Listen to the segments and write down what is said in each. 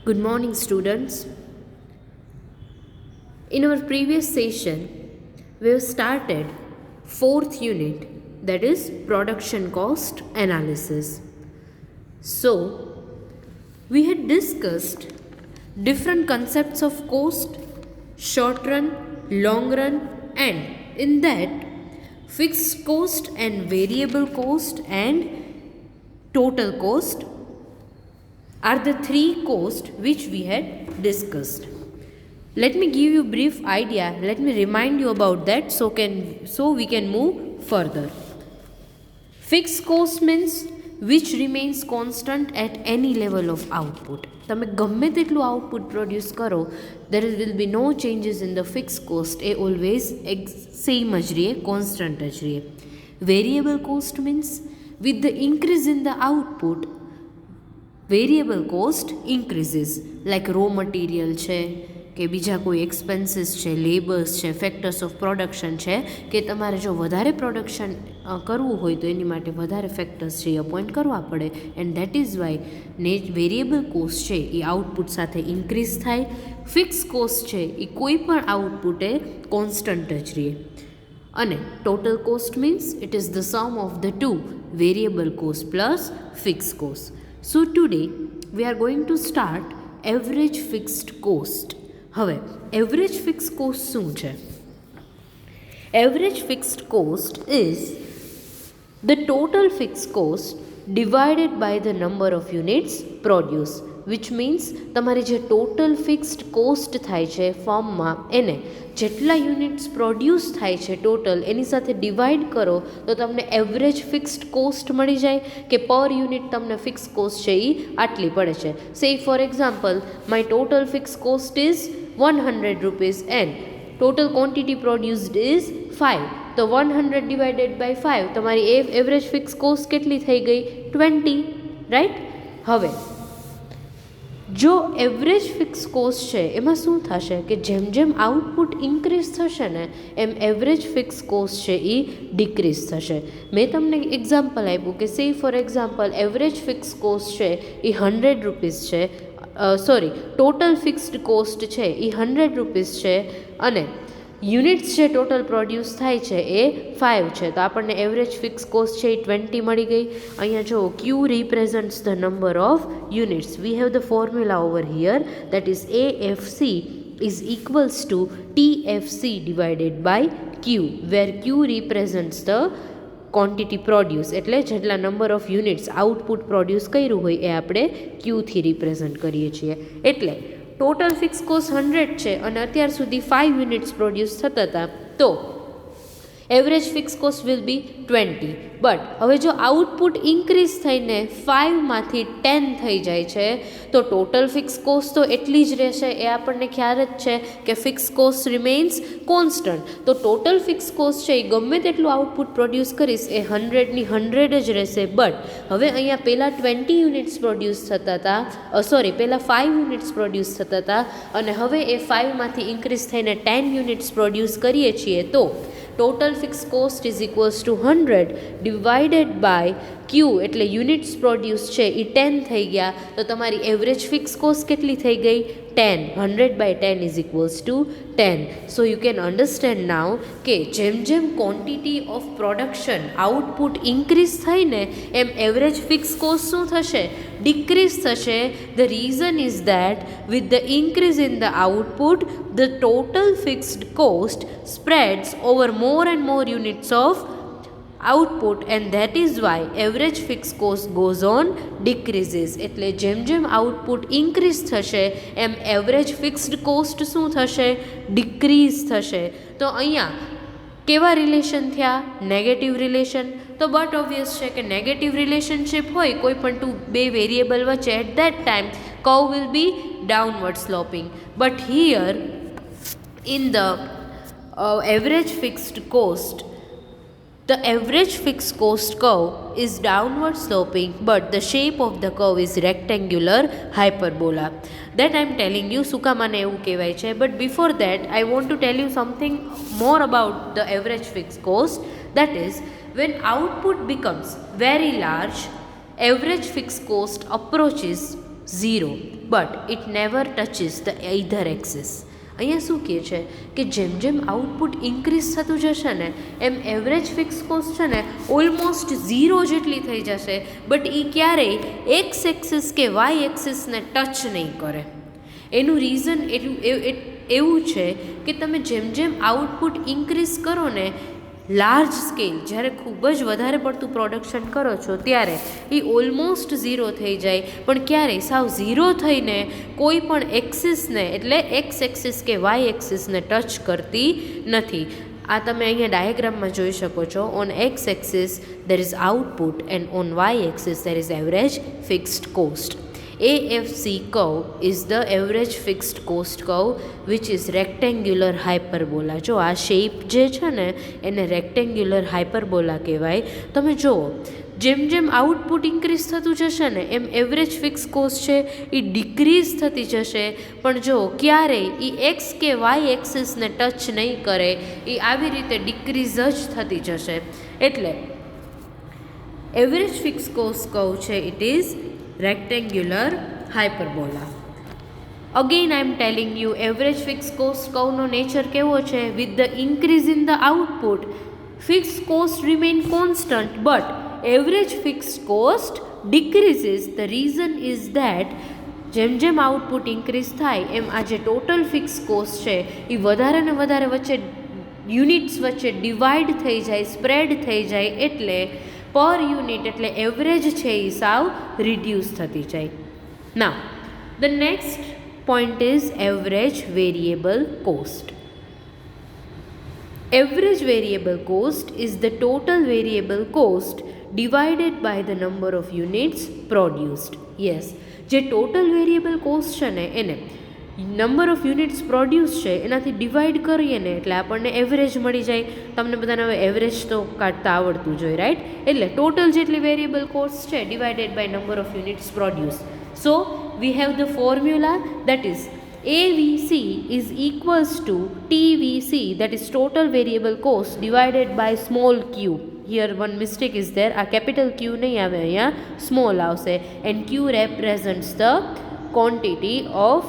Good morning, students. In our previous session, we have started fourth unit, that is production cost analysis. So, we had discussed different concepts of cost, short run, long run, and in that fixed cost and variable cost and total cost are the three costs which we had discussed. Let me give you a brief idea. Let me remind you about that so we can move further. Fixed cost means which remains constant at any level of output. તમે ગમે તેટલું output produce કરો, there will be no changes in the fixed cost. A always same જ રહે, constant જ રહે. Variable cost means with the increase in the output, variable cost ઇન્ક્રીઝીસ, like raw material છે કે બીજા કોઈ એક્સપેન્સીસ છે, લેબર્સ છે, ફેક્ટર્સ ઓફ પ્રોડક્શન છે કે તમારે જો વધારે પ્રોડક્શન કરવું હોય તો એની માટે વધારે ફેક્ટર્સ છે એ અપોઇન્ટ કરવા પડે. And that is why variable cost છે એ આઉટપુટ સાથે ઇન્ક્રીઝ થાય. ફિક્સ કોસ્ટ છે એ કોઈ પણ આઉટપુટે કોન્સ્ટન્ટ જ રહે. અને total cost means it is the sum of the two variable cost plus fix cost. So today we are going to start average fixed cost. હવે average fixed cost શું છે? Average fixed cost is the total fixed cost divided by the number of units produced, which means તમારી જે total fixed cost થાય છે ફોર્મમાં એને જેટલા યુનિટ્સ પ્રોડ્યુસ થાય છે ટોટલ એની સાથે ડિવાઈડ કરો તો તમને એવરેજ ફિક્સ્ડ કોસ્ટ મળી જાય કે પર યુનિટ તમને ફિક્સ કોસ્ટ છે એ આટલી પડે છે. સે for example my total fix cost is 100 rupees end total quantity produced is 5. તો 100 ડિવાઇડેડ બાય 5 તમારી એવરેજ ફિક્સ કોસ્ટ કેટલી થઈ ગઈ? 20, રાઈટ? હવે જો એવરેજ ફિક્સ કોસ્ટ છે એમાં શું થશે કે જેમ જેમ આઉટપુટ ઇન્ક્રીઝ થશે ને એમ એવરેજ ફિક્સ કોસ્ટ છે એ ડિક્રીઝ થશે. મેં તમને એક્ઝામ્પલ આપ્યું કે સે for example average fix cost છે એ 100 રૂપીઝ છે, ટોટલ ફિક્સ્ડ કોસ્ટ છે એ 100 રૂપીઝ છે અને યુનિટ્સ જે ટોટલ પ્રોડ્યુસ થાય છે એ 5 છે. તો આપણને એવરેજ ફિક્સ કોસ્ટ છે એ 20 મળી ગઈ. અહીંયા જુઓ, Q represents the number of units. We have the formula over here, that is AFC is equals to TFC divided by Q, where Q represents the quantity produce, એટલે જેટલા number of units output produce કર્યું હોય એ આપણે ક્યુથી represent કરીએ છીએ. એટલે total fix cost 100 છે અને અત્યાર સુધી 5 યુનિટ્સ પ્રોડ્યુસ થતા હતા, તો average fix cost will be 20. But હવે જો આઉટપુટ ઇન્ક્રીઝ થઈને 5માંથી 10 થઈ જાય છે તો ટોટલ ફિક્સ કોસ્ટ તો એટલી જ રહેશે, એ આપણને ખ્યાલ જ છે કે ફિક્સ કોસ્ટ રિમેન્સ કોન્સ્ટન્ટ. તો ટોટલ ફિક્સ કોસ્ટ છે એ ગમે તેટલું આઉટપુટ પ્રોડ્યુસ કરીશ એ 100ની 100 જ રહેશે. બટ હવે અહીંયા પહેલાં 20 યુનિટ્સ પ્રોડ્યુસ થતા હતા, પહેલાં 5 યુનિટ્સ પ્રોડ્યુસ થતા હતા અને હવે એ 5માંથી ઇન્ક્રીઝ થઈને 10 યુનિટ્સ પ્રોડ્યુસ કરીએ છીએ તો total fix cost is equals to 100 divided by Q, એટલે યુનિટ્સ પ્રોડ્યુસ છે એ 10 થઈ ગયા. તો તમારી એવરેજ ફિક્સ કોસ્ટ કેટલી થઈ ગઈ? 10. 100 by 10 is equals to 10. So you can understand now કે જેમ જેમ quantity of production output increase થઈને એમ એવરેજ ફિક્સ કોસ્ટ શું થશે? ડિક્રીઝ થશે. The reason is that with the increase in the output, the total fixed cost spreads over more and more units of output and that is why average fixed cost goes on decreases. એટલે જેમ જેમ output increase થશે એમ average fixed cost શું થશે? Decrease થશે. તો અહીંયા કેવા રિલેશન થયા? Negative relation. તો બટ ઓબ્વિયસ છે કે નેગેટિવ રિલેશનશિપ હોય કોઈ પણ બે વેરિયેબલ વચ્ચે at that time curve will be downward sloping. But here in the average fixed cost, the average fixed cost curve is downward sloping but the shape of the curve is rectangular hyperbola. That I am telling you સુકામાને એવું કહેવાય છે. But before that I want to tell you something more about the average fixed cost. That is, when output becomes very large, average fixed cost approaches 0. But it never ટચિસ the either axis. અહીંયા શું કહે છે કે જેમ જેમ output increase થતું જશે ને એમ એવરેજ ફિક્સ કોસ્ટ છે ને ઓલમોસ્ટ 0 જેટલી થઈ જશે, બટ એ ક્યારેય એક્સ એક્સિસ કે વાય એક્સિસને ટચ નહીં કરે. એનું રીઝન એવું છે કે તમે જેમ જેમ આઉટપુટ ઇન્ક્રીઝ કરો ને લાર્જ સ્કેલ, જ્યારે ખૂબ જ વધારે પડતું પ્રોડક્શન કરો છો ત્યારે એ ઓલમોસ્ટ 0 થઈ જાય, પણ ક્યારેય સાવ 0 થઈને કોઈ પણ એક્સિસને એટલે એક્સ એક્સિસ કે વાય એક્સિસને ટચ કરતી નથી. આ તમે અહીંયા ડાયાગ્રામમાં જોઈ શકો છો. On X axis there is output and on Y axis there is average fixed cost. AFC curve is the average fixed cost curve which is rectangular hyperbola. જો આ શેપ જે છે ને એને રેક્ટેન્ગ્યુલર હાઇપરબોલા કહેવાય. તમે જુઓ જેમ જેમ આઉટપુટ ઇન્ક્રીઝ થતું જશે ને એમ એવરેજ ફિક્સ કોસ્ટ છે એ ડિક્રીઝ થતી જશે, પણ જો ક્યારેય એ એક્સ કે વાય એક્સિસને ટચ નહીં કરે, એ આવી રીતે ડિક્રીઝ જ થતી જશે. એટલે એવરેજ ફિક્સ કોસ્ટ કર્વ છે it is rectangular hyperbola. Again I am telling you average fixed cost curve no nature કેવો છે? with the increase in the output fixed cost remain constant but average fixed cost decreases. The reason is that જેમ જેમ output increase થાય એમ આ જે total fix cost છે એ વધારે ને વધારે વચ્ચે યુનિટ્સ વચ્ચે ડિવાઈડ થઈ જાય, સ્પ્રેડ થઈ જાય, એટલે પર યુનિટ એટલે એવરેજ છે એ સાવ રિડ્યુસ થતી જાય. Now the next point is average variable cost. Average variable cost is the total variable cost divided by the number of units produced. Yes, જે ટોટલ વેરિયેબલ કોસ્ટ છે ને એને નંબર ઓફ યુનિટ્સ પ્રોડ્યુસ છે એનાથી divide કરીએ ને એટલે આપણને એવરેજ મળી જાય. તમને બધાને હવે એવરેજ તો કાઢતા આવડતું જોઈએ, રાઈટ? એટલે ટોટલ જેટલી વેરિયેબલ કોસ્ટ છે divided by number of units produce. So we have the formula that is AVC is equals to TVC, that is total variable cost divided by small q. Here one mistake is there, આ capital Q નહીં આવે, અહીંયા small આવશે, and Q represents the quantity of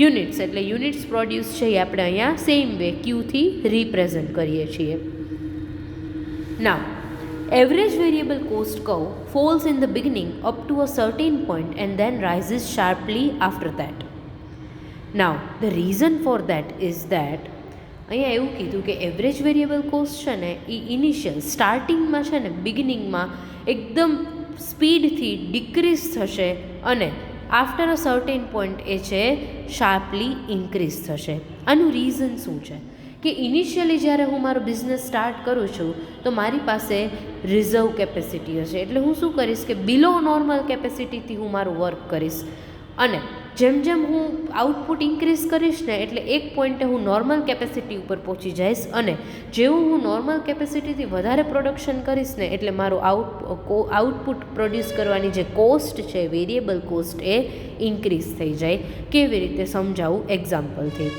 units. એટલે units produce છે એ આપણે અહીંયા same way ક્યુથી represent કરીએ છીએ. Now average variable cost curve falls in the beginning up to a certain point and then rises sharply after that. Now the reason for that is that અહીંયા એવું કીધું કે average variable cost છે ને એ initial સ્ટાર્ટિંગમાં છે ને બિગિનિંગમાં એકદમ સ્પીડથી ડિક્રીઝ થશે અને આફ્ટર અ સર્ટેન પોઈન્ટ એ છે શાર્પલી ઇન્ક્રીઝ થશે. આનું રીઝન શું છે કે ઇનિશિયલી જ્યારે હું મારો બિઝનેસ સ્ટાર્ટ કરું છું તો મારી પાસે રિઝર્વ કેપેસિટી હશે, એટલે હું શું કરીશ કે બિલો નોર્મલ કેપેસિટીથી હું મારું વર્ક કરીશ, અને જેમ જેમ હું આઉટપુટ ઇન્ક્રીઝ કરીશ ને એટલે એક પોઈન્ટે હું નોર્મલ કેપેસિટી ઉપર પહોંચી જઈશ, અને જેવું હું નોર્મલ કેપેસિટીથી વધારે પ્રોડક્શન કરીશ ને એટલે મારું આઉટપુટ પ્રોડ્યુસ કરવાની જે કોસ્ટ છે વેરિયેબલ કોસ્ટ એ ઇન્ક્રીઝ થઈ જાય. કેવી રીતે સમજાવું એક્ઝામ્પલથી.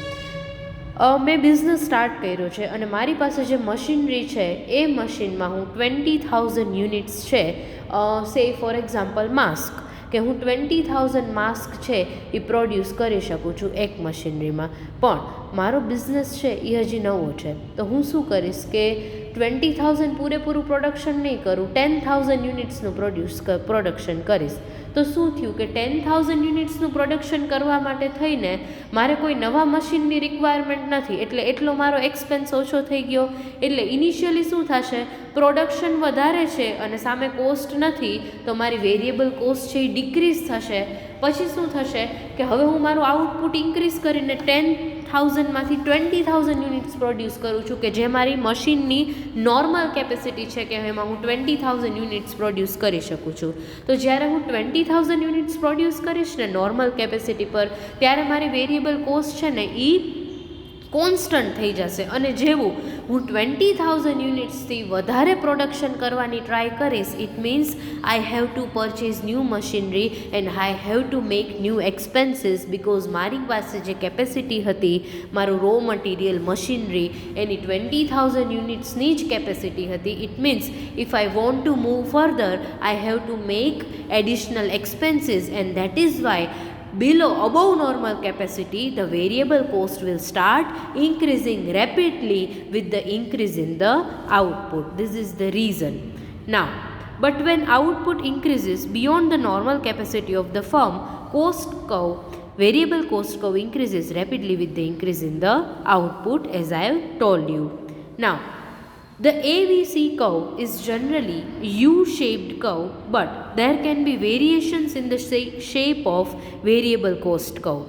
મેં બિઝનેસ સ્ટાર્ટ કર્યો છે અને મારી પાસે જે મશીનરી છે એ મશીનમાં હું 20,000 યુનિટ્સ છે, સે ફોર એક્ઝામ્પલ માસ્ક, કે હું 20,000 માસ્ક છે એ પ્રોડ્યુસ કરી શકું છું એક મશીનરીમાં, પણ મારો બિઝનેસ છે એ હજી નવો છે, તો હું શું કરીશ કે 20,000 પૂરેપૂરું પ્રોડક્શન નહીં કરું, 10,000 યુનિટ્સનું પ્રોડક્શન કરીશ. તો શું થયું કે 10,000 યુનિટ્સનું પ્રોડક્શન કરવા માટે થઈને મારે કોઈ નવા મશીનની રિક્વાયરમેન્ટ નથી, એટલે એટલો મારો એક્સપેન્સ ઓછો થઈ ગયો. એટલે ઇનિશિયલી શું થશે, પ્રોડક્શન વધારે છે અને સામે કોસ્ટ નથી, તો મારી વેરિયેબલ કોસ્ટ છે એ ડિક્રીઝ થશે. પછી શું થશે કે હવે હું મારું આઉટપુટ ઇન્ક્રીઝ કરીને 10,000માંથી 20,000 યુનિટ્સ પ્રોડ્યુસ કરું છું, કે જે મારી મશીનની નોર્મલ કેપેસિટી છે કે એમાં હું 20,000 યુનિટ્સ પ્રોડ્યુસ કરી શકું છું. તો જ્યારે હું 20,000 યુનિટ્સ પ્રોડ્યુસ કરીશ ને નોર્મલ કેપેસિટી પર, ત્યારે મારી વેરિયેબલ કોસ્ટ છે ને એ કોન્સ્ટન્ટ થઈ જશે, અને જેવું હું 20,000 યુનિટ્સથી વધારે પ્રોડક્શન કરવાની ટ્રાય કરીશ, it means I have to purchase new machinery and I have to make new expenses, because મારી પાસે જે કેપેસિટી હતી, મારું રો મટીરિયલ મશીનરી એની 20,000 યુનિટ્સની જ કેપેસિટી હતી. It means if I want to move further I have to make additional expenses, and that is Y below above normal capacity, the variable cost will start increasing rapidly with the increase in the output. This is the reason. Now, but when output increases beyond the normal capacity of the firm, variable cost curve increases rapidly with the increase in the output, as I have told you. Now, the AVC curve is generally U-shaped curve, but there can be variations in the shape of variable cost curve.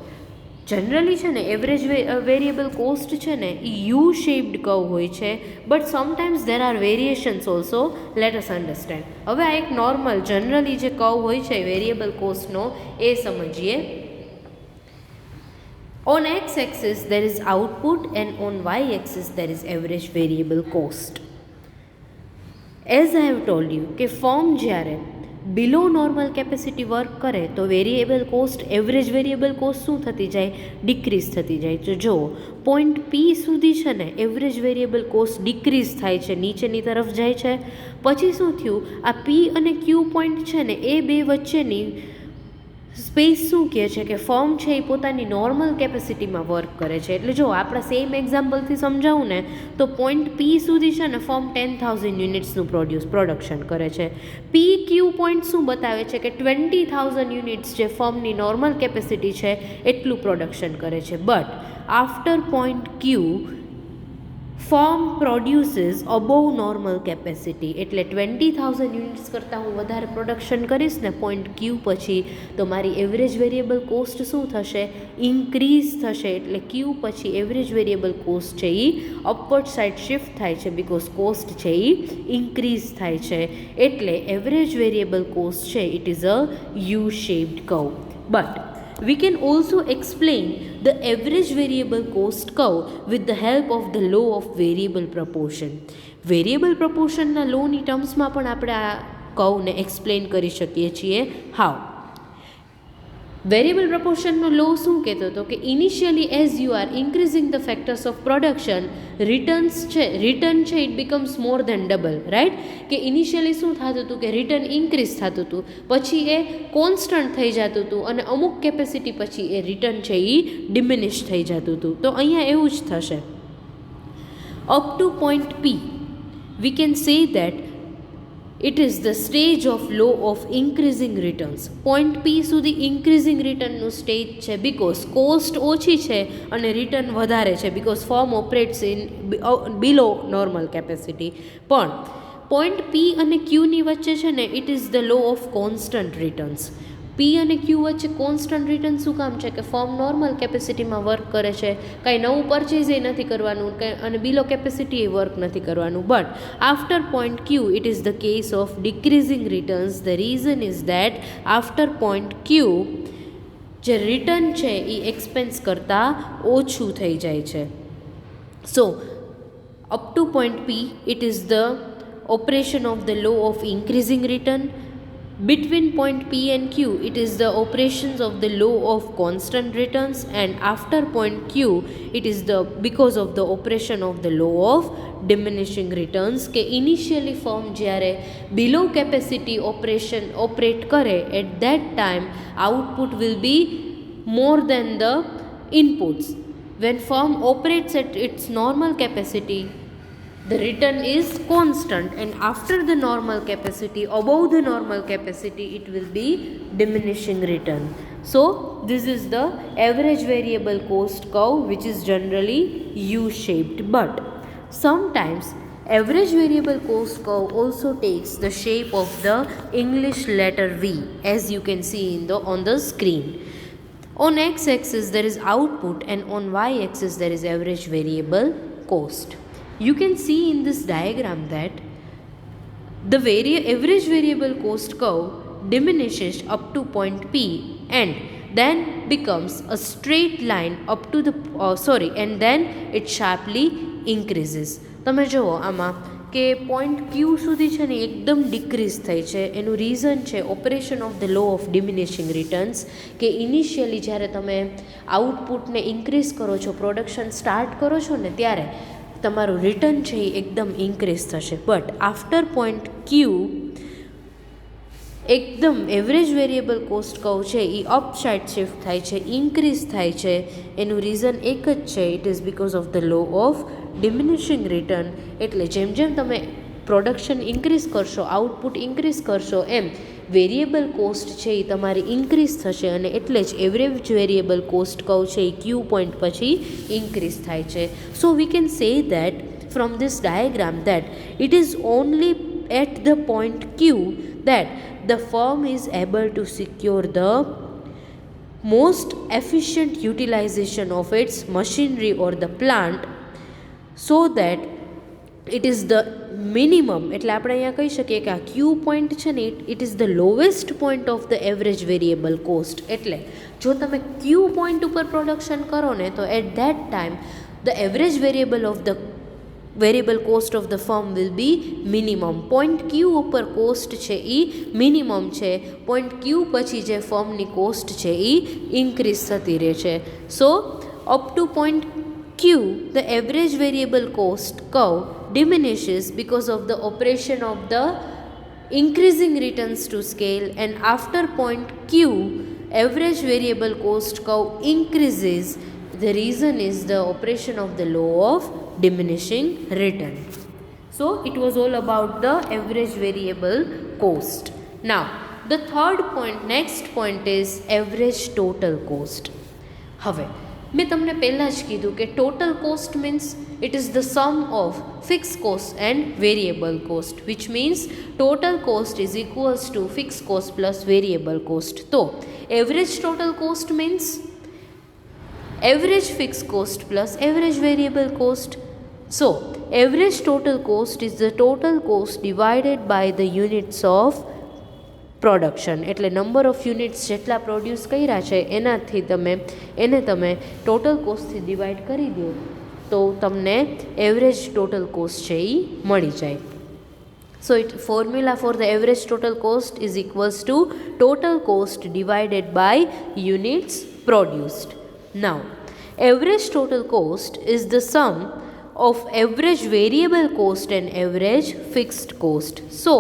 Generally છે ને average variable cost છે ને એ you shaped curve હોય છે, but sometimes there are variations also. Let us understand. હવે આ એક normal generally જે કર્વ હોય છે વેરિયેબલ કોસ્ટનો એ સમજીએ. On x-axis there is output and on y-axis there is average variable cost. As I have told you કે form જ્યારે બિલો normal capacity work કરે તો variable cost average variable cost શું થતી જાય? ડિક્રીઝ થતી જાય. તો જો પોઈન્ટ પી સુધી છે ને એવરેજ વેરિયેબલ કોસ્ટ ડિક્રીઝ થાય છે, નીચેની તરફ જાય છે. પછી શું થયું? આ પી અને ક્યુ પોઈન્ટ છે ને એ બે વચ્ચેની સ્પેસ શું કહે છે કે ફર્મ છે એ પોતાની નોર્મલ કેપેસિટીમાં વર્ક કરે છે. એટલે જો આપણે સેમ એક્ઝામ્પલથી સમજાવું ને તો પોઈન્ટ પી સુધી છે ને ફર્મ 10,000 યુનિટ્સનું પ્રોડક્શન કરે છે. પી ક્યુ પોઈન્ટ શું બતાવે છે કે 20,000 યુનિટ્સ જે ફર્મની નોર્મલ કેપેસિટી છે એટલું પ્રોડક્શન કરે છે. But after point Q firm produces above normal capacity. એટલે 20,000 યુનિટ્સ કરતાં હું વધારે પ્રોડક્શન કરીશ ને પોઈન્ટ ક્યુ પછી, તો મારી એવરેજ વેરિયેબલ કોસ્ટ શું થશે? ઇન્ક્રીઝ થશે. એટલે ક્યુ પછી એવરેજ વેરિયેબલ કોસ્ટ છે એ અપવર્ડ સાઇડ શિફ્ટ થાય છે, બિકોઝ કોસ્ટ છે એ ઇન્ક્રીઝ થાય છે. એટલે એવરેજ વેરિયેબલ કોસ્ટ છે it is a you shaped curve. But we can also explain the average variable cost curve with the help of the law of variable proportion. Variable proportion ના law ની ટર્મ્સમાં પણ આપણે આ કર્વને explain કરી શકીએ છીએ. How? Variable પ્રપોર્શનનો લો શું કહેતો હતો કે initially as you are increasing the factors of production, return છે it becomes more than double, right? કે ઇનિશિયલી શું થતું હતું કે રિટર્ન ઇન્ક્રીઝ થતું હતું, પછી એ કોન્સ્ટન્ટ થઈ જતું હતું અને અમુક કેપેસિટી પછી એ રિટર્ન છે એ ડિમિનિશ થઈ જતું હતું. તો અહીંયા એવું જ થશે. Up to point P we can say that it is the stage of law of increasing returns. Point P સુધી ઇન્ક્રીઝિંગ રિટર્નનું સ્ટેજ છે, બિકોઝ કોસ્ટ ઓછી છે અને રિટર્ન વધારે છે, because firm operates in below normal capacity. પણ point P અને ક્યુની વચ્ચે છે ને it is the law of constant returns. P અને ક્યુ વચ્ચે કોન્સ્ટન્ટ રિટર્ન શું કામ છે કે ફર્મ નોર્મલ કેપેસિટીમાં વર્ક કરે છે, કાંઈ નવું પરચેઝ એ નથી કરવાનું અને બિલો કેપેસિટી એ વર્ક નથી કરવાનું. But after point Q it is the case of decreasing returns. The reason is that after point Q જે રિટર્ન છે એ એક્સપેન્સ કરતાં ઓછું થઈ જાય છે. So up to point P it is the operation of the law of increasing return. Between point P and Q, it is the operations of the law of constant returns, and after point Q, it is the because of the operation of the law of diminishing returns. કે initially firm જ્યારે below capacity operate કરે, at that time output will be more than the inputs. When firm operates at its normal capacity, the return is constant, and after the normal capacity, above the normal capacity, it will be diminishing return. So this is the average variable cost curve, which is generally U-shaped. But sometimes average variable cost curve also takes the shape of the English letter V, as you can see on the screen. On x-axis there is output, and on y-axis there is average variable cost. You can see in this diagram that the average variable cost curve diminishes up to point P and then becomes a straight line up to the and then it sharply increases. તમે જુઓ આમાં કે point ક્યુ સુધી છે ને એકદમ decrease થઈ છે. એનું રીઝન છે operation of the law of diminishing returns. કે ઇનિશિયલી જ્યારે તમે આઉટપુટને ઇન્ક્રીઝ કરો છો, પ્રોડક્શન સ્ટાર્ટ કરો છો ને, ત્યારે તમારું રિટર્ન છે એ એકદમ ઇન્ક્રીઝ થશે. બટ આફ્ટર પોઈન્ટ ક્યુ એકદમ એવરેજ વેરિયેબલ કોસ્ટ કર્વ છે એ અપ સાઇડ શિફ્ટ થાય છે, ઇન્ક્રીઝ થાય છે. એનું રીઝન એક જ છે, it is because of the law of diminishing return. એટલે જેમ જેમ તમે પ્રોડક્શન ઇન્ક્રીઝ કરશો, આઉટપુટ ઇન્ક્રીઝ કરશો, એમ વેરિયેબલ કોસ્ટ છે એ તમારી ઇન્ક્રીઝ થશે અને એટલે જ એવરેજ વેરિયેબલ કોસ્ટ કર્વ છે એ ક્યુ પોઈન્ટ પછી ઇન્ક્રીઝ થાય છે. So we can say that from this diagram that it is only at the point Q that the firm is able to secure the most efficient utilization of its machinery or the plant, so that it is the minimum. એટલે આપણે અહીંયા કહી શકીએ કે આ ક્યુ point છે ને it is the lowest point of the average variable cost. એટલે જો તમે ક્યુ પોઈન્ટ ઉપર પ્રોડક્શન કરો ને તો at that time the average variable of the variable cost of the firm will be minimum. Point Q ઉપર કોસ્ટ છે એ minimum છે, પોઈન્ટ ક્યુ પછી જે ફર્મની કોસ્ટ છે એ ઇન્ક્રીઝ થતી રહે છે. So up to point Q the average variable cost curve diminishes because of the operation of the increasing returns to scale, and after point Q average variable cost curve increases. The reason is the operation of the law of diminishing return. So it was all about the average variable cost. Now the third point, next point is average total cost. હવે મેં તમને પહેલાં જ કીધું કે total cost means it is the sum of fix cost and variable cost, which means total cost is equals to fix cost plus variable cost. તો average total cost means average fixed cost plus average variable cost. So average total cost is the total cost divided by the units of production. એટલે number of units જેટલા produce કર્યા છે એનાથી તમે total કોસ્ટથી divide કરી દો તો તમને એવરેજ ટોટલ કોસ્ટ છે એ મળી જાય. So formula for the average total cost is equals to total cost divided by units produced. Now, average total cost is the sum of average variable cost and average fixed cost. So,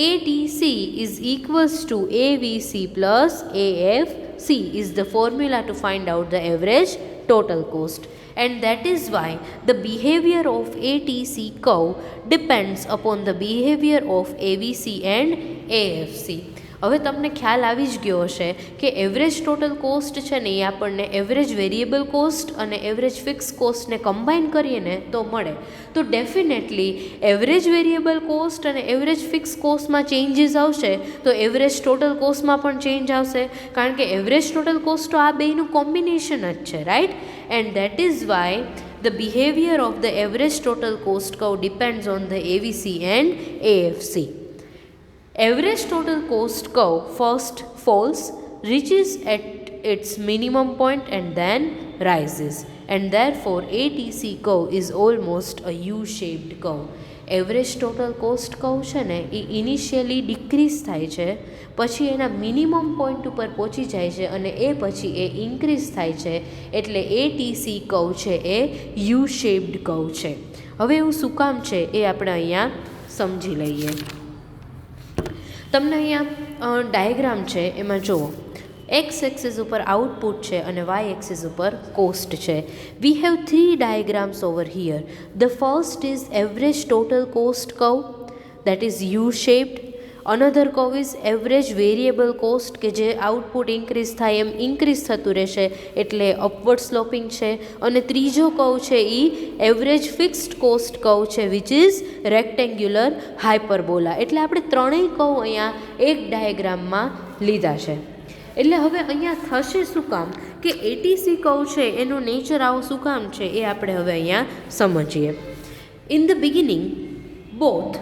ATC is equals to AVC plus AFC is the formula to find out the average total cost. And that is why the behavior of ATC curve depends upon the behavior of AVC and AFC. હવે તમને ખ્યાલ આવી જ ગયો હશે કે average total cost છે ને એ આપણને એવરેજ વેરિયેબલ કોસ્ટ અને એવરેજ ફિક્સ કોસ્ટને કમ્બાઈન કરીએ ને તો મળે. તો ડેફિનેટલી એવરેજ વેરિયેબલ કોસ્ટ અને એવરેજ ફિક્સ કોસ્ટમાં ચેન્જીસ આવશે તો એવરેજ ટોટલ કોસ્ટમાં પણ ચેન્જ આવશે, કારણ કે એવરેજ ટોટલ કોસ્ટ તો આ બેયનું કોમ્બિનેશન જ છે, right? And that is Y the behavior of the average total cost curve depends on the AVC and AFC. Average total cost curve first falls, reaches at its minimum point and then rises, and therefore ATC curve is almost a U-shaped curve. Average total cost curve છે ને એ initially decrease થાય છે, પછી એના minimum point ઉપર પહોંચી જાય છે અને એ પછી એ ઇન્ક્રીઝ થાય છે, એટલે ATC કર્વ છે એ યુ શેપ્ડ કર્વ છે. હવે એવું શું કામ છે એ આપણે અહીંયા સમજી લઈએ. તમને અહીંયા ડાયાગ્રામ છે, એમાં જુઓ એક્સ એક્સિસ ઉપર આઉટપુટ છે અને વાય એક્સિસ ઉપર કોસ્ટ છે. We have 3 diagrams over here. The first is average total cost curve, that is you shaped. Another curve is average variable cost કે જે આઉટપુટ ઇન્ક્રીઝ થાય એમ ઇન્ક્રીઝ થતું રહેશે એટલે અપવર્ડ સ્લોપિંગ છે. અને ત્રીજો કર્વ છે એ એવરેજ ફિક્સ્ડ કોસ્ટ કર્વ છે વિચ ઇઝ રેક્ટેન્ગ્યુલર હાઇપરબોલા. એટલે આપણે ત્રણેય કર્વ અહીંયા એક ડાયાગ્રામમાં લીધા છે. એટલે હવે અહીંયા થશે શું કામ કે એટીસી કર્વ છે એનું નેચર આવું શું કામ છે એ આપણે હવે અહીંયા સમજીએ. In the beginning both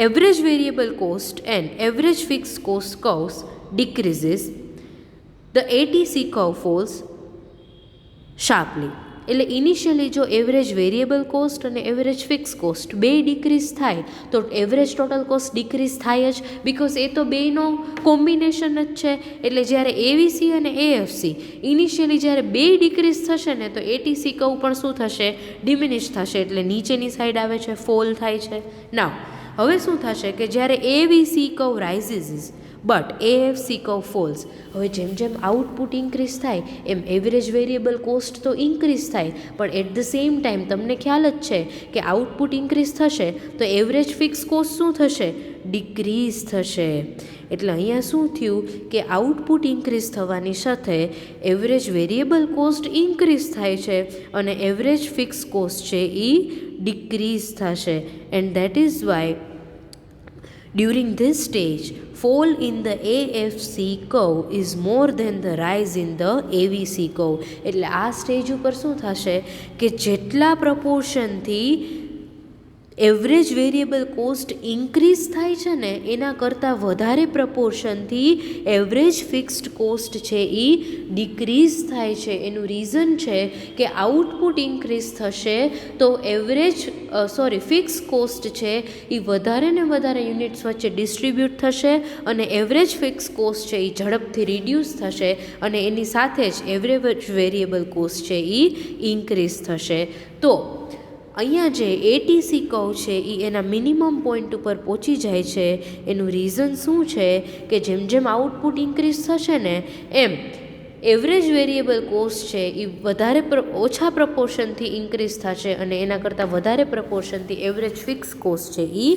average variable cost and average fixed cost curves decreases, the ATC curve falls sharply. એટલે ઇનિશિયલી જો એવરેજ વેરિયેબલ કોસ્ટ અને એવરેજ ફિક્સ કોસ્ટ બે ડિક્રીઝ થાય તો એવરેજ ટોટલ કોસ્ટ ડિક્રીઝ થાય જ, બિકોઝ એ તો બેનો કોમ્બિનેશન જ છે. એટલે જ્યારે એવીસી અને એએફસી ઇનિશિયલી જ્યારે બે ડિક્રીઝ થશે ને તો એટીસી કર્વ પણ શું થશે, ડિમિનિશ થશે, એટલે નીચેની સાઈડ આવે છે, ફોલ થાય છે. નાવ હવે શું થશે કે જ્યારે AVC curve rises but AFC curve falls. હવે જેમ જેમ આઉટપુટ ઇન્ક્રીઝ થાય એમ એવરેજ વેરિયેબલ કોસ્ટ તો ઇન્ક્રીઝ થાય, પણ એટ ધ સેમ ટાઈમ તમને ખ્યાલ જ છે કે આઉટપુટ ઇન્ક્રીઝ થશે તો એવરેજ ફિક્સ કોસ્ટ શું થશે? ડિક્રીઝ થશે. એટલે અહીંયા શું થયું કે આઉટપુટ ઇન્ક્રીઝ થવાની સાથે એવરેજ વેરિયેબલ કોસ્ટ ઇન્ક્રીઝ થાય છે અને એવરેજ ફિક્સ કોસ્ટ છે એ ડિક્રીઝ થશે. And that is Y during this stage fall in the AFC curve is more than the rise in the AVC curve. એટલે આ stage ઉપર શું થશે કે જેટલા પ્રપોર્શનથી એવરેજ વેરિયેબલ કોસ્ટ ઇન્ક્રીઝ થાય છે ને એના કરતાં વધારે પ્રપોર્શનથી એવરેજ ફિક્સ્ડ કોસ્ટ છે એ ડિક્રીઝ થાય છે. એનું રીઝન છે કે આઉટપુટ ઇન્ક્રીઝ થશે તો ફિક્સ કોસ્ટ છે એ વધારે ને વધારે યુનિટ્સ વચ્ચે ડિસ્ટ્રીબ્યુટ થશે અને એવરેજ ફિક્સ કોસ્ટ છે એ ઝડપથી રિડ્યુસ થશે અને એની સાથે જ એવરેજ વેરિયેબલ કોસ્ટ છે એ ઇન્ક્રીઝ થશે. તો અહીંયા જે એટીસી કર્વ છે એ એના મિનિમમ પોઈન્ટ ઉપર પહોંચી જાય છે. એનું રીઝન શું છે કે જેમ જેમ આઉટપુટ ઇન્ક્રીઝ થશે ને એમ એવરેજ વેરિયેબલ કોસ્ટ છે એ ઓછા પ્રપોર્શનથી ઇન્ક્રીઝ થશે અને એના કરતાં વધારે પ્રપોર્શનથી એવરેજ ફિક્સ કોસ્ટ છે એ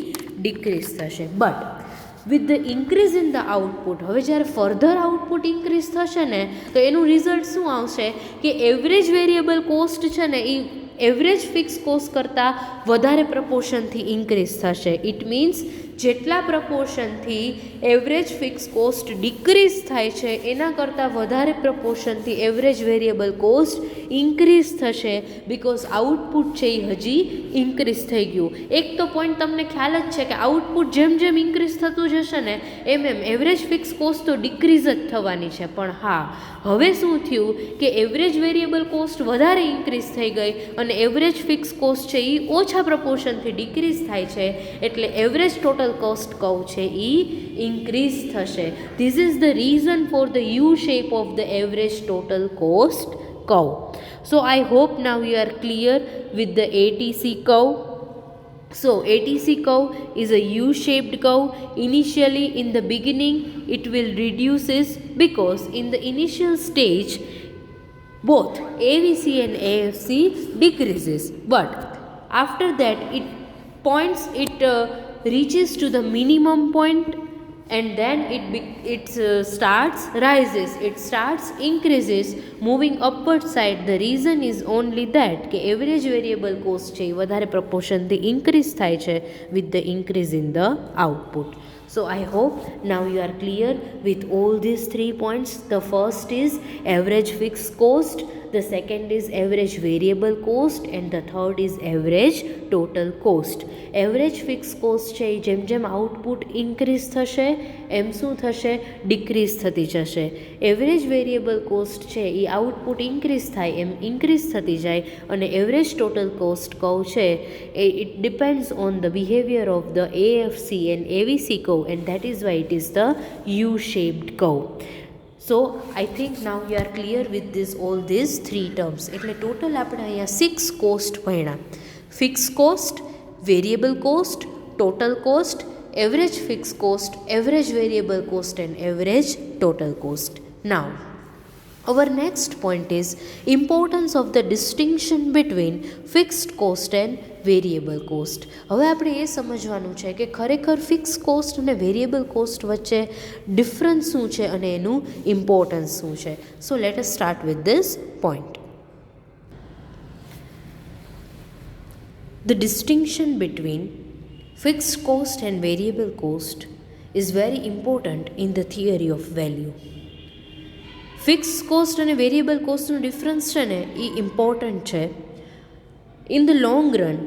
ડિક્રીઝ થશે. But with the increase in the output, હવે જ્યારે ફર્ધર આઉટપુટ ઇન્ક્રીઝ થશે ને તો એનું રિઝલ્ટ શું આવશે કે એવરેજ વેરિયેબલ કોસ્ટ છે ને એ એવરેજ ફિક્સ કોસ્ટ કરતાં વધારે પ્રપોર્શનથી ઇન્ક્રીઝ થશે. ઇટ મીન્સ જેટલા પ્રપોર્શનથી એવરેજ ફિક્સ કોસ્ટ ડિક્રીઝ થાય છે એના કરતાં વધારે પ્રપોર્શનથી એવરેજ વેરિયેબલ કોસ્ટ ઇન્ક્રીઝ થશે બિકોઝ આઉટપુટ છે એ હજી ઇન્ક્રીઝ થઈ ગયું. એક તો પોઈન્ટ તમને ખ્યાલ જ છે કે આઉટપુટ જેમ જેમ ઇન્ક્રીઝ થતું જશે ને એમ એવરેજ ફિક્સ કોસ્ટ તો ડિક્રીઝ જ થવાની છે. પણ હા, હવે શું થયું કે એવરેજ વેરિયેબલ કોસ્ટ વધારે ઇન્ક્રીઝ થઈ ગઈ અને એવરેજ ફિક્સ કોસ્ટ છે એ ઓછા પ્રપોર્શનથી ડિક્રીઝ થાય છે એટલે એવરેજ ટોટલ કોસ્ટ કર્વ છે એ ઇન્ક્રીઝ થશે. This is the reason for the you shape of the average total cost curve. So I hope now you are clear with the ATC curve. So ATC curve is a U-shaped curve. Initially in the beginning it will reduces because in the initial stage both AVC and AFC decreases, but after that it reaches to the minimum point and then it starts rises, it starts increases moving upward side. The reason is only that કે average variable cost છે એ વધારે પ્રપોર્શનથી increase થાય છે with the increase in the output. So I hope now you are clear with all these 3 points. The first is average fixed cost, the second is average variable cost and the third is average total cost. Average fixed cost છે એ જેમ જેમ output increase થશે એમ શું થશે? Decrease થતી જશે. Average variable cost છે એ આઉટપુટ ઇન્ક્રીઝ થાય એમ ઇન્ક્રીઝ થતી જાય અને એવરેજ ટોટલ કોસ્ટ કર્વ છે it depends on the behavior of the AFC and AVC curve and that is why it is the U-shaped curve. So I think now you are clear with all these 3 terms. એટલે total આપણે અહીંયા 6 cost ભણ્યા: fix cost, variable cost, total cost, average fix cost, average variable cost and average total cost. Now our next point is importance of the distinction between fixed cost and variable cost. હવે આપણે એ સમજવાનું છે કે ખરેખર fix cost અને variable cost વચ્ચે difference શું છે અને એનું ઇમ્પોર્ટન્સ શું છે. So let us start with this point. The distinction between fixed cost and variable cost is very important in the theory of value. Fix cost અને variable કોસ્ટનો ડિફરન્સ છે ને એ ઇમ્પોર્ટન્ટ છે. In the long run,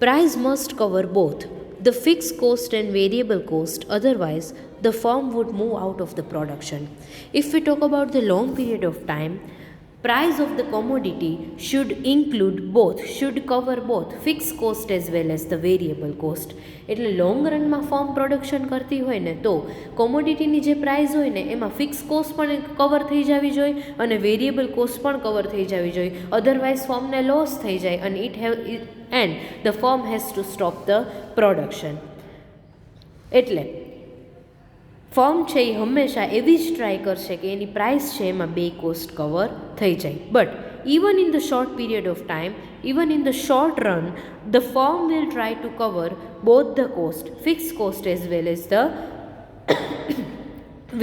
price must cover both the fixed cost and variable cost, otherwise the firm would move out of the production. If we talk about the long period of time, price of the commodity should cover both fixed cost as well as the variable cost. એટલે long રનમાં firm production કરતી હોય ને તો કોમોડિટીની જે price હોય ને એમાં fix cost પણ કવર થઈ જવી જોઈએ અને વેરિયેબલ કોસ્ટ પણ કવર થઈ જવી જોઈએ, અધરવાઇઝ ફર્મને લોસ થઈ જાય અને and the firm has to stop the production. એટલે ફર્મ છે એ હંમેશા એવી જ ટ્રાય કરશે કે એની પ્રાઇસ છે એમાં બે કોસ્ટ કવર થઈ જાય. But even in the short period of time, even in the short run, the firm will try to cover both the cost, fixed cost as well as the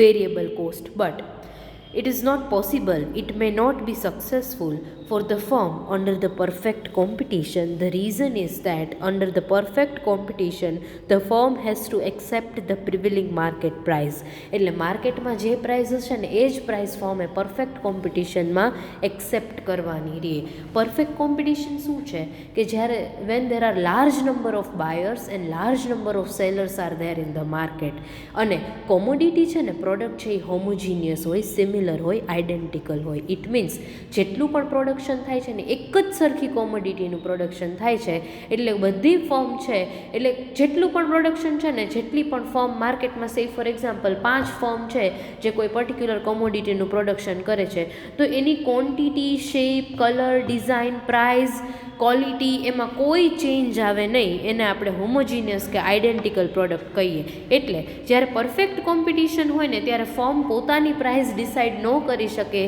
variable cost. But it is not possible, it may not be successful for the firm under the perfect competition. The reason is that under the perfect competition, the firm has to accept the prevailing market price. એટલે માર્કેટમાં જે price હશે ને એ જ price ફર્મે perfect કોમ્પિટિશનમાં accept કરવાની રહે. Perfect competition શું છે કે જ્યારે van there are large number of buyers and large number of sellers are there in the market, અને કોમોડિટી છે ને પ્રોડક્ટ છે એ હોમોજીનિયસ હોય, સિમિલર હોય, આઇડેન્ટિકલ હોય. ઇટ મીન્સ જેટલું પણ પ્રોડક્શન થાય છે ને એક જ સરખી કોમોડિટીનું પ્રોડક્શન થાય છે. એટલે બધી ફર્મ છે, એટલે જેટલું પણ પ્રોડક્શન છે ને, જેટલી પણ ફર્મ માર્કેટમાં, સે ફોર એક્ઝામ્પલ 5 ફર્મ છે જે કોઈ પર્ટિક્યુલર કોમોડિટીનું પ્રોડક્શન કરે છે, તો એની quantity, shape, colour, design, price, quality એમાં કોઈ ચેન્જ આવે નહીં. એને આપણે હોમોજીનિયસ કે આઇડેન્ટિકલ પ્રોડક્ટ કહીએ. એટલે જ્યારે પરફેક્ટ કોમ્પિટિશન હોય ને ત્યારે ફર્મ પોતાની પ્રાઇસ ડિસાઇડ ન કરી શકે.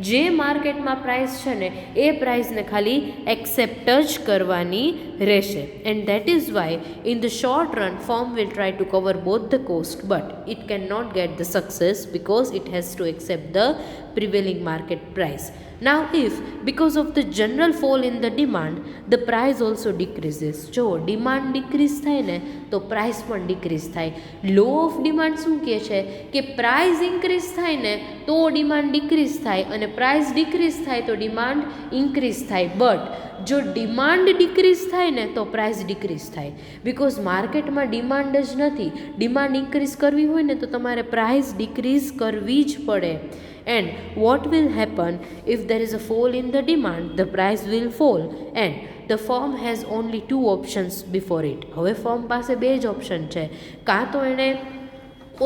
જે માર્કેટમાં પ્રાઇસ છે ને એ પ્રાઇસને ખાલી એક્સેપ્ટ જ કરવાની રહેશે. And that is why in the short run firm will try to cover both the cost, but it can not get the success because it has to accept the prevailing market price. Now if because of the general fall in the demand the price also decreases, જો demand decrease થાય ને તો price પણ decrease થાય. Law of demand શું કહે છે કે પ્રાઇસ ઇન્ક્રીઝ થાય ને તો ડિમાન્ડ ડિક્રીઝ થાય, અને પ્રાઇસ ડિક્રીઝ થાય તો ડિમાન્ડ ઇન્ક્રીઝ થાય. બટ જો ડિમાન્ડ ડિક્રીઝ થાય ને તો પ્રાઇસ ડિક્રીઝ થાય, બિકોઝ માર્કેટમાં ડિમાન્ડ જ નથી. ડિમાન્ડ ઇન્ક્રીઝ કરવી હોય ને તો તમારે પ્રાઇસ ડિક્રીઝ કરવી જ પડે. And what will happen if there is a fall in the demand? The price will fall and the firm has only 2 options before it. હવે ફર્મ પાસે બે જ ઓપ્શન છે, કાં તો એણે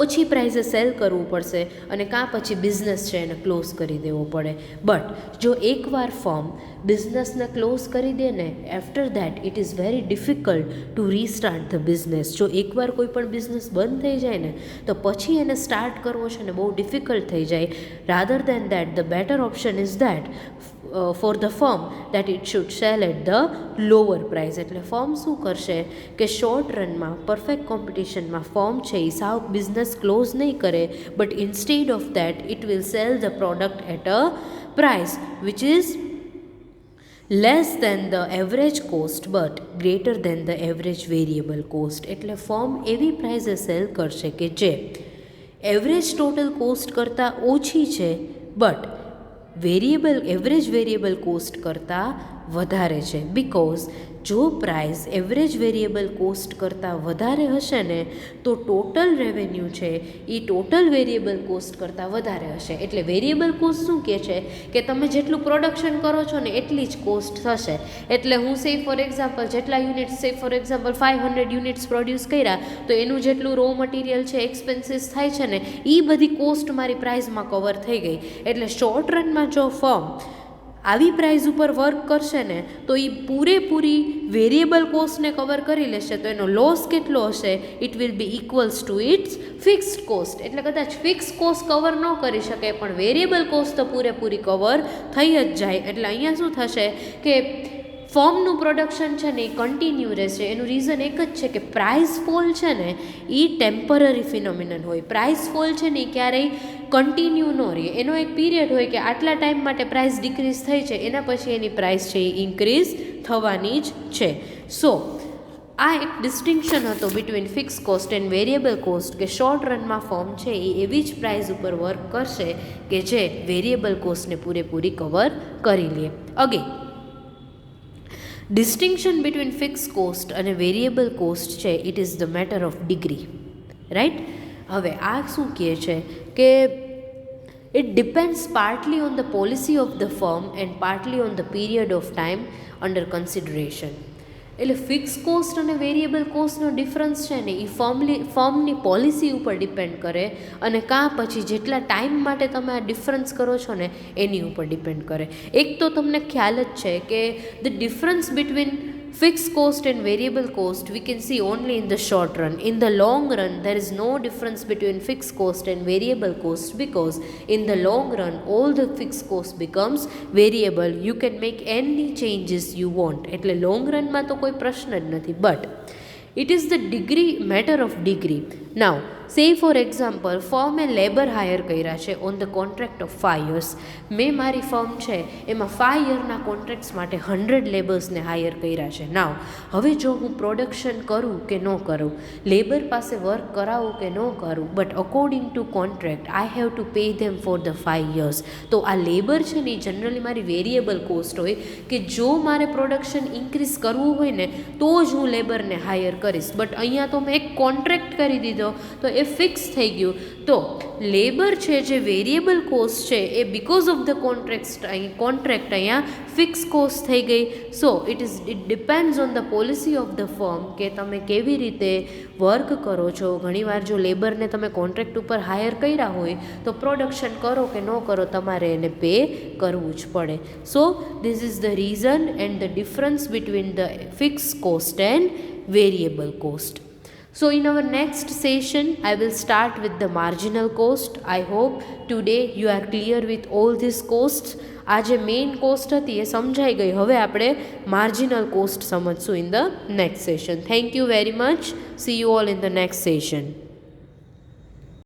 ઓછી પ્રાઇસે સેલ કરવું પડશે અને કાં પછી બિઝનેસ છે એને ક્લોઝ કરી દેવો પડે. બટ જો એકવાર ફર્મ બિઝનેસને ક્લોઝ કરી દે ને, after that it is very difficult to restart the business. જો એકવાર કોઈ પણ બિઝનેસ બંધ થઈ જાય ને તો પછી એને સ્ટાર્ટ કરવો છે ને બહુ ડિફિકલ્ટ થઈ જાય. Rather than that the better option is that for the firm that it should sell at the lower price. એટલે ફર્મ શું કરશે કે શોર્ટ રનમાં પરફેક્ટ કોમ્પિટિશનમાં ફર્મ છે એ સાવ બિઝનેસ ક્લોઝ નહીં કરે, but instead of that it will sell the product at a price which is less than the average cost but greater than the average variable cost. એટલે firm એવી પ્રાઇસે cell કરશે કે જે એવરેજ ટોટલ કોસ્ટ કરતાં ઓછી છે but average variable cost કરતાં વધારે છે. બિકોઝ જો પ્રાઇસ એવરેજ વેરિયેબલ કોસ્ટ કરતાં વધારે હશે ને તો ટોટલ રેવન્યુ છે એ ટોટલ વેરિયેબલ કોસ્ટ કરતાં વધારે હશે. એટલે વેરિયેબલ કોસ્ટ શું કહે છે કે તમે જેટલું પ્રોડક્શન કરો છો ને એટલી જ કોસ્ટ થશે. એટલે હું સે ફોર એક્ઝામ્પલ જેટલા યુનિટ્સ, સે ફોર એક્ઝામ્પલ 500 યુનિટ્સ પ્રોડ્યુસ કર્યા તો એનું જેટલું રો મટીરિયલ છે, એક્સપેન્સીસ થાય છે ને એ બધી કોસ્ટ મારી પ્રાઇસમાં કવર થઈ ગઈ. એટલે શોર્ટ રનમાં જો ફર્મ આવી પ્રાઇસ ઉપર વર્ક કરશે ને તો એ પૂરેપૂરી વેરિયેબલ કોસ્ટને કવર કરી લેશે. તો એનો લોસ કેટલો હશે? It will be equals to its fixed cost. એટલે કદાચ ફિક્સ કોસ્ટ કવર ન કરી શકે પણ વેરિયેબલ કોસ્ટ તો પૂરેપૂરી કવર થઈ જ જાય. એટલે અહીંયા શું થશે કે ફર્મનું પ્રોડક્શન છે ને એ કન્ટિન્યુ રહેશે. એનું રીઝન એક જ છે કે પ્રાઇસ ફોલ છે ને એ ટેમ્પરરી ફિનોમિનન હોય. પ્રાઇસ ફોલ છે ને એ ક્યારેય કન્ટિન્યુ ન રહે. એનો એક પીરિયડ હોય કે આટલા ટાઈમ માટે પ્રાઇસ ડિક્રીઝ થઈ છે, એના પછી એની પ્રાઇસ છે એ ઇન્ક્રીઝ થવાની જ છે. સો આ એક ડિસ્ટિંક્શન હતો between fix cost and variable cost, કે શોર્ટ રનમાં ફર્મ છે એ એવી જ પ્રાઇસ ઉપર વર્ક કરશે કે જે વેરિયેબલ કોસ્ટને પૂરેપૂરી કવર કરી લે. Again distinction between fix cost અને વેરિયેબલ કોસ્ટ છે it is the matter of degree, right. હવે આ શું કહે છે કે it depends partly on the policy of the firm and partly on the period of time under consideration. એટલે fix cost અને વેરિયેબલ કોસ્ટનો ડિફરન્સ છે ને એ ફર્મની પોલિસી ઉપર ડિપેન્ડ કરે અને કાં પછી જેટલા ટાઈમ માટે તમે આ ડિફરન્સ કરો છો ને એની ઉપર ડિપેન્ડ કરે. એક તો તમને ખ્યાલ જ છે કે the difference between fixed cost and variable cost we can see only in the short run. In the long run, there is no difference between fixed cost and variable cost, because in the long run all the fixed cost becomes variable. You can make any changes you want. એટલે long run માં તો કોઈ પ્રશ્ન જ નથી. But it is the degree, matter of degree. Now say for example, ફર્મે labour hire કર્યા છે on the contract of 5 years. મેં મારી ફર્મ છે એમાં 5 યરના કોન્ટ્રાક્ટ્સ માટે 100 લેબર્સને હાયર કર્યા છે. નાવ હવે જો હું પ્રોડક્શન કરું કે ન કરું, લેબર પાસે વર્ક કરાવું કે ન કરું, but according to contract I have to pay them for the 5 years. તો આ લેબર છે ને એ જનરલી મારી વેરિયેબલ કોસ્ટ હોય કે જો મારે પ્રોડક્શન ઇન્ક્રીઝ કરવું હોય ને તો જ હું લેબરને હાયર કરીશ. બટ અહીંયા તો મેં એક કોન્ટ્રાક્ટ કરી દીધો તો એ ફિક્સ થઈ ગયું. તો લેબર છે જે વેરિયેબલ કોસ્ટ છે એ બિકોઝ ઓફ ધ કોન્ટ્રાક્ટ અહીંયા ફિક્સ કોસ્ટ થઈ ગઈ. So it depends on the policy of the firm કે તમે કેવી રીતે વર્ક કરો છો. ઘણીવાર જો લેબરને તમે કોન્ટ્રાક્ટ ઉપર હાયર કર્યા હોય તો પ્રોડક્શન કરો કે ન કરો તમારે એને પે કરવું જ પડે. So this is the reason and the difference between the fix cost and variable cost. So in our next session I will start with the marginal cost. I hope today you are clear with all these costs. આ જે main cost હતી એ સમજાઈ ગઈ. હવે આપણે marginal cost સમજશું in the next session. Thank you very much. See you all in the next session.